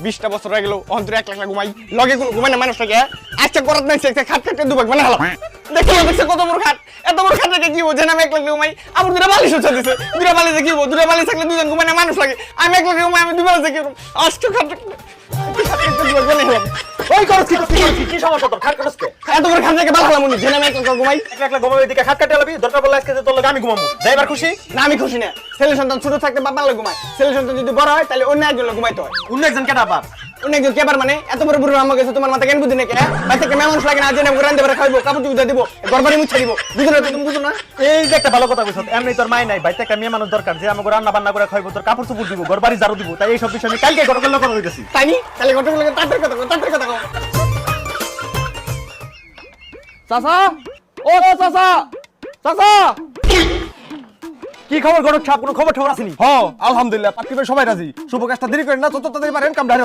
20টা বছর হয়ে গেল অন্তর 1 লাখ ঘুমাই লগে কোনো ঘুমাই না মানুষ লাগে আচ্ছা করাত নাই সে খাট খাটে দুবাক বানা হলো দেখছে কত বড় খাট এত বড় খাট রেখে কি হবো যেন আমি 1 লাখ ঘুমাই আমার দুটা বালিশ হচ্ছে দিছে দুটা বালিশে কি হবো দুটা বালিশ থাকলে দুজন ঘুমাই না মানুষ লাগে আমি 1 লাখ ঘুমাই আমি দুই বালিশে কি করব আজকে খাট ওই করছ কি সমস্যা তোর খাট করছ কে এত বড় খাট রেখে বালা মনি যেন আমি 1 লাখ ঘুমাই 1 লাখ ঘুমাবি দিকে খাট কাটে লাবি দরকার পড়লে আজকে তোর লগে আমি ঘুমাবো যাইবার খুশি না আমি খুশি না ছেলে সন্তান ছোট থাকতে বাবা লাগে ঘুমায় ছেলে সন্তান যদি বড় হয় তাহলে অন্য একজন লোক ঘুমাইতে হয় অন্য একজন কেডা বাপ অন্য একজন কেবার মানে এত বড় বুড়ো আমার কাছে তোমার মাথা কেন বুদ্ধি নাকি বাচ্চা কে মেমন লাগে না জেনে রান্দে করে খাইবো কাপড় চুপড়ে দিব গরবারি মুছে দিব বুঝো না তুমি বুঝো না এই যে একটা ভালো কথা কইছ এমনি তোর মাই নাই বাইতে একটা মেয়ে মানুষ দরকার যে আমাকে রান্না বান্না করে খাইবো তোর কাপড় চুপড় দিব ঘরবাড়ি ঝাড়ু দিব তাই এই সব বিষয় আমি কালকে গতকাল করে হইতাছি তাই নি তাহলে ঘটনা লাগে তাড়াতাড়ি কথা কও চাচা ও চাচা চাচা কি খবর গরক ছাপ কোনো খবর ঠবর আসেনি হ আলহামদুলিল্লাহ পার্টিতে সবাই রাজি শুভ কাজটা দেরি করেন না যত তাড়াতাড়ি পারেন কামটা